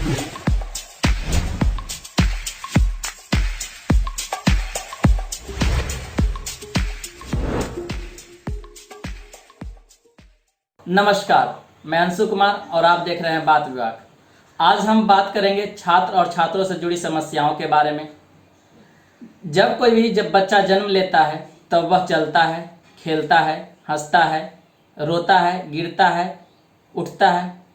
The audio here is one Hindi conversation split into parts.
नमस्कार, मैं अंशु कुमार और आप देख रहे हैं बात विभाग। आज हम बात करेंगे छात्र और छात्रों से जुड़ी समस्याओं के बारे में। जब बच्चा जन्म लेता है तब वह चलता है, खेलता है, हंसता है, रोता है, गिरता है, उठता है।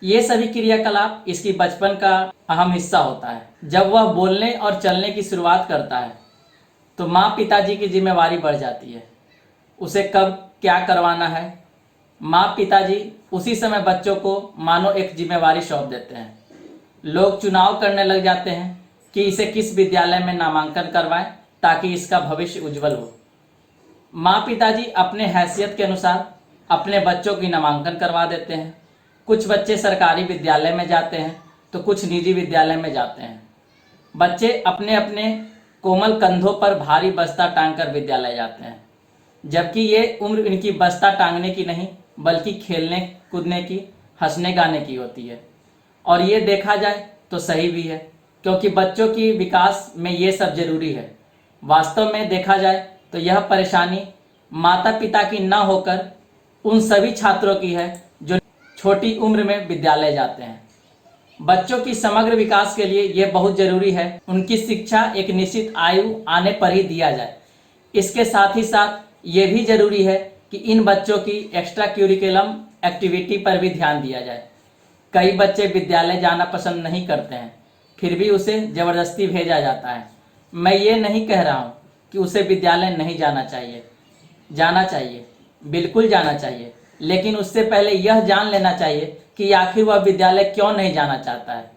ये सभी क्रियाकलाप इसकी बचपन का अहम हिस्सा होता है। जब वह बोलने और चलने की शुरुआत करता है तो माँ पिताजी की जिम्मेवारी बढ़ जाती है। उसे कब क्या करवाना है, माँ पिताजी उसी समय बच्चों को मानो एक जिम्मेवारी सौंप देते हैं। लोग चुनाव करने लग जाते हैं कि इसे किस विद्यालय में नामांकन करवाएं ताकि इसका भविष्य उज्जवल हो। माँ पिताजी अपने हैसियत के अनुसार अपने बच्चों की नामांकन करवा देते हैं। कुछ बच्चे सरकारी विद्यालय में जाते हैं तो कुछ निजी विद्यालय में जाते हैं। बच्चे अपने अपने कोमल कंधों पर भारी बस्ता टांगकर विद्यालय जाते हैं, जबकि ये उम्र इनकी बस्ता टांगने की नहीं बल्कि खेलने कूदने की, हंसने गाने की होती है। और ये देखा जाए तो सही भी है, क्योंकि बच्चों की विकास में ये सब जरूरी है। वास्तव में देखा जाए तो यह परेशानी माता पिता की न होकर उन सभी छात्रों की है जो छोटी उम्र में विद्यालय जाते हैं। बच्चों की समग्र विकास के लिए यह बहुत जरूरी है उनकी शिक्षा एक निश्चित आयु आने पर ही दिया जाए। इसके साथ ही साथ ये भी जरूरी है कि इन बच्चों की एक्स्ट्रा करिकुलम एक्टिविटी पर भी ध्यान दिया जाए। कई बच्चे विद्यालय जाना पसंद नहीं करते हैं, फिर भी उसे ज़बरदस्ती भेजा जाता है। मैं ये नहीं कह रहा हूँ कि उसे विद्यालय नहीं जाना चाहिए, जाना चाहिए, बिल्कुल जाना चाहिए, लेकिन उससे पहले यह जान लेना चाहिए कि आखिर वह विद्यालय क्यों नहीं जाना चाहता है।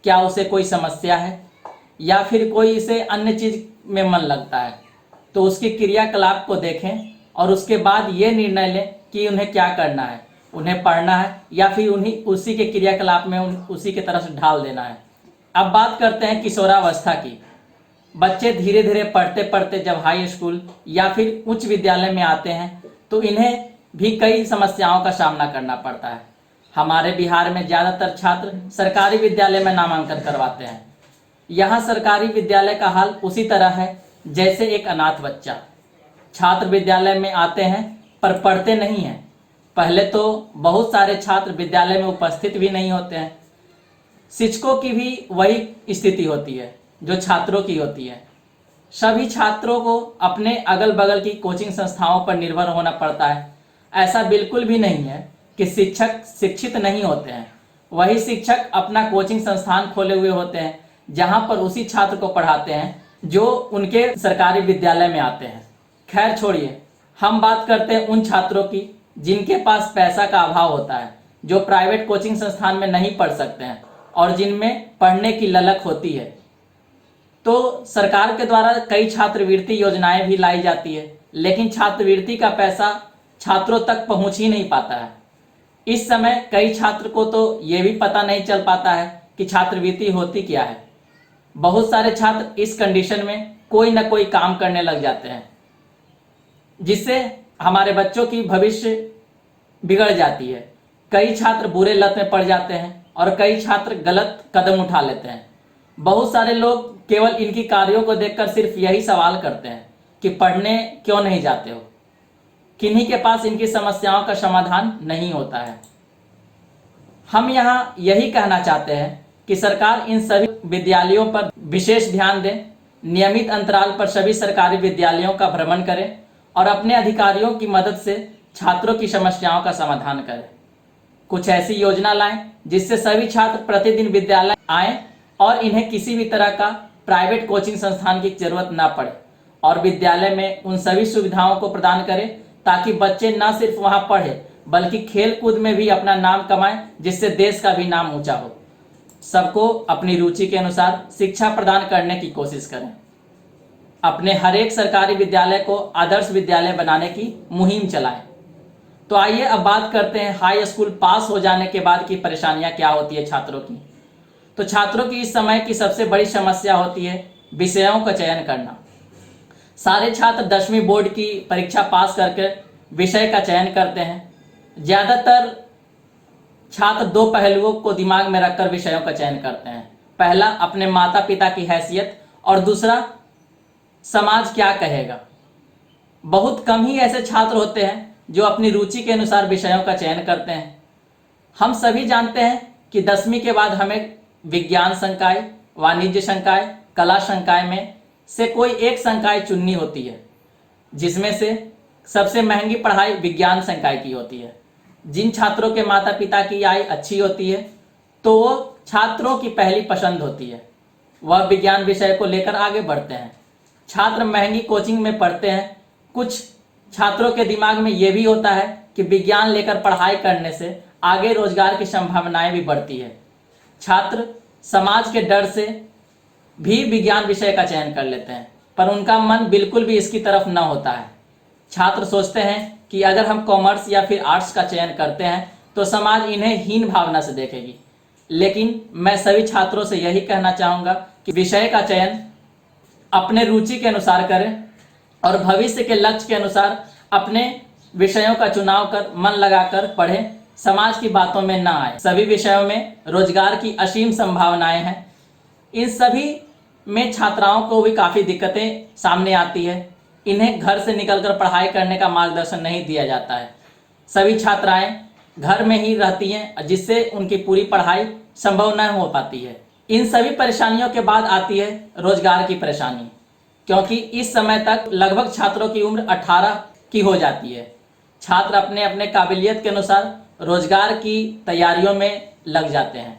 क्या उसे कोई समस्या है या फिर कोई इसे अन्य चीज़ में मन लगता है। तो उसकी क्रियाकलाप को देखें और उसके बाद ये निर्णय लें कि उन्हें क्या करना है, उन्हें पढ़ना है या फिर उन्हीं उसी के क्रियाकलाप में उसी की तरफ ढाल देना है। अब बात करते हैं किशोरावस्था की। बच्चे धीरे धीरे पढ़ते पढ़ते जब हाई स्कूल या फिर उच्च विद्यालय में आते हैं तो इन्हें भी कई समस्याओं का सामना करना पड़ता है। हमारे बिहार में ज़्यादातर छात्र सरकारी विद्यालय में नामांकन करवाते हैं। यहाँ सरकारी विद्यालय का हाल उसी तरह है जैसे एक अनाथ बच्चा। छात्र विद्यालय में आते हैं पर पढ़ते नहीं हैं। पहले तो बहुत सारे छात्र विद्यालय में उपस्थित भी नहीं होते हैं। शिक्षकों की भी वही स्थिति होती है जो छात्रों की होती है। सभी छात्रों को अपने अगल बगल की कोचिंग संस्थाओं पर निर्भर होना पड़ता है। ऐसा बिल्कुल भी नहीं है कि शिक्षक शिक्षित नहीं होते हैं। वही शिक्षक अपना कोचिंग संस्थान खोले हुए होते हैं जहां पर उसी छात्र को पढ़ाते हैं जो उनके सरकारी विद्यालय में आते हैं। खैर छोड़िए, हम बात करते हैं उन छात्रों की जिनके पास पैसा का अभाव होता है, जो प्राइवेट कोचिंग संस्थान में नहीं पढ़ सकते हैं और जिनमें पढ़ने की ललक होती है। तो सरकार के द्वारा कई छात्रवृत्ति योजनाएं भी लाई जाती है, लेकिन छात्रवृत्ति का पैसा छात्रों तक पहुंच ही नहीं पाता है। इस समय कई छात्र को तो ये भी पता नहीं चल पाता है कि छात्रवृत्ति होती क्या है। बहुत सारे छात्र इस कंडीशन में कोई ना कोई काम करने लग जाते हैं, जिससे हमारे बच्चों की भविष्य बिगड़ जाती है। कई छात्र बुरे लत में पड़ जाते हैं और कई छात्र गलत कदम उठा लेते हैं। बहुत सारे लोग केवल इनकी कार्यों को देखकर सिर्फ यही सवाल करते हैं कि पढ़ने क्यों नहीं जाते हो। किन्हीं के पास इनकी समस्याओं का समाधान नहीं होता है। हम यहाँ यही कहना चाहते हैं कि सरकार इन सभी विद्यालयों पर विशेष ध्यान दें, नियमित अंतराल पर सभी सरकारी विद्यालयों का भ्रमण करें और अपने अधिकारियों की मदद से छात्रों की समस्याओं का समाधान करें। कुछ ऐसी योजना लाएं जिससे सभी छात्र प्रतिदिन विद्यालय आएं और इन्हें किसी भी तरह का प्राइवेट कोचिंग संस्थान की जरूरत ना पड़े और विद्यालय में उन सभी सुविधाओं को प्रदान करें ताकि बच्चे न सिर्फ वहां पढ़े बल्कि खेल कूद में भी अपना नाम कमाएं, जिससे देश का भी नाम ऊंचा हो। सबको अपनी रुचि के अनुसार शिक्षा प्रदान करने की कोशिश करें। अपने हर एक सरकारी विद्यालय को आदर्श विद्यालय बनाने की मुहिम चलाएं। तो आइए अब बात करते हैं हाई स्कूल पास हो जाने के बाद की परेशानियां क्या होती है छात्रों की। तो छात्रों की इस समय की सबसे बड़ी समस्या होती है विषयों का चयन करना। सारे छात्र 10वीं बोर्ड की परीक्षा पास करके विषय का चयन करते हैं। ज़्यादातर छात्र दो पहलुओं को दिमाग में रखकर विषयों का चयन करते हैं। पहला, अपने माता पिता की हैसियत, और दूसरा, समाज क्या कहेगा। बहुत कम ही ऐसे छात्र होते हैं जो अपनी रुचि के अनुसार विषयों का चयन करते हैं। हम सभी जानते हैं कि 10वीं के बाद हमें विज्ञान संकाय, वाणिज्य संकाय, कला संकाय में से कोई एक संकाय चुननी होती है, जिसमें से सबसे महंगी पढ़ाई विज्ञान संकाय की होती है। जिन छात्रों के माता पिता की आय अच्छी होती है तो वो छात्रों की पहली पसंद होती है, वह विज्ञान विषय को लेकर आगे बढ़ते हैं। छात्र महंगी कोचिंग में पढ़ते हैं। कुछ छात्रों के दिमाग में ये भी होता है कि विज्ञान लेकर पढ़ाई करने से आगे रोजगार की संभावनाएं भी बढ़ती है। छात्र समाज के डर से भी विज्ञान विषय का चयन कर लेते हैं, पर उनका मन बिल्कुल भी इसकी तरफ न होता है। छात्र सोचते हैं कि अगर हम कॉमर्स या फिर आर्ट्स का चयन करते हैं तो समाज इन्हें हीन भावना से देखेगी। लेकिन मैं सभी छात्रों से यही कहना चाहूँगा कि विषय का चयन अपने रुचि के अनुसार करें और भविष्य के लक्ष्य के अनुसार अपने विषयों का चुनाव कर मन लगाकर पढ़ें। समाज की बातों में ना आए। सभी विषयों में रोजगार की असीम संभावनाएं हैं। इन सभी में छात्राओं को भी काफ़ी दिक्कतें सामने आती है। इन्हें घर से निकलकर पढ़ाई करने का मार्गदर्शन नहीं दिया जाता है। सभी छात्राएं घर में ही रहती हैं, जिससे उनकी पूरी पढ़ाई संभव न हो पाती है। इन सभी परेशानियों के बाद आती है रोजगार की परेशानी, क्योंकि इस समय तक लगभग छात्रों की उम्र 18 की हो जाती है। छात्र अपने अपने काबिलियत के अनुसार रोजगार की तैयारियों में लग जाते हैं।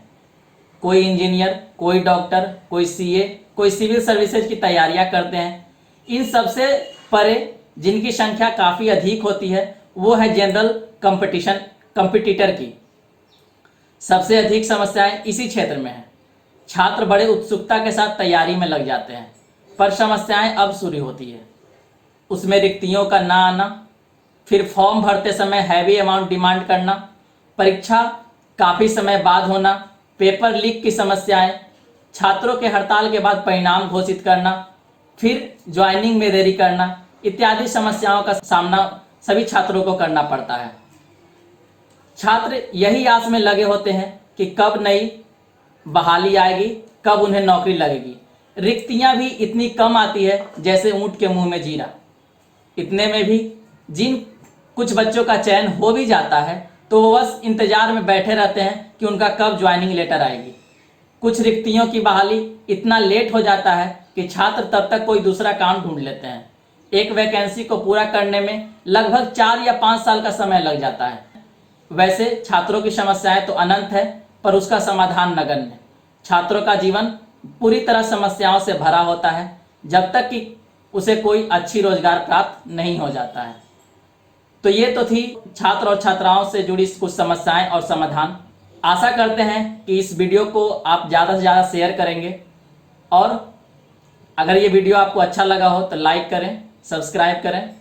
कोई इंजीनियर, कोई डॉक्टर, कोई सीए, कोई सिविल सर्विसेज की तैयारियां करते हैं। इन सबसे परे जिनकी संख्या काफ़ी अधिक होती है वो है जनरल कंपटीटर की। सबसे अधिक समस्याएं इसी क्षेत्र में हैं। छात्र बड़े उत्सुकता के साथ तैयारी में लग जाते हैं, पर समस्याएं अब शुरू होती है। उसमें रिक्तियों का ना आना, फिर फॉर्म भरते समय हैवी अमाउंट डिमांड करना, परीक्षा काफ़ी समय बाद होना, पेपर लीक की समस्याएं, छात्रों के हड़ताल के बाद परिणाम घोषित करना, फिर ज्वाइनिंग में देरी करना इत्यादि समस्याओं का सामना सभी छात्रों को करना पड़ता है। छात्र यही आस में लगे होते हैं कि कब नई बहाली आएगी, कब उन्हें नौकरी लगेगी। रिक्तियां भी इतनी कम आती है जैसे ऊंट के मुंह में जीरा। इतने में भी जिन कुछ बच्चों का चयन हो भी जाता है तो वो बस इंतजार में बैठे रहते हैं कि उनका कब ज्वाइनिंग लेटर आएगी। कुछ रिक्तियों की बहाली इतना लेट हो जाता है कि छात्र तब तक कोई दूसरा काम ढूंढ लेते हैं। एक वैकेंसी को पूरा करने में लगभग 4 या 5 साल का समय लग जाता है। वैसे छात्रों की समस्याएं तो अनंत है, पर उसका समाधान नगण्य। छात्रों का जीवन पूरी तरह समस्याओं से भरा होता है जब तक कि उसे कोई अच्छी रोजगार प्राप्त नहीं हो जाता है। तो ये तो थी छात्र और छात्राओं से जुड़ी कुछ समस्याएं और समाधान। आशा करते हैं कि इस वीडियो को आप ज़्यादा से ज़्यादा शेयर करेंगे, और अगर ये वीडियो आपको अच्छा लगा हो तो लाइक करें, सब्सक्राइब करें।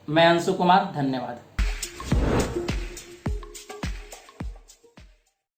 मैं अंशु कुमार, धन्यवाद।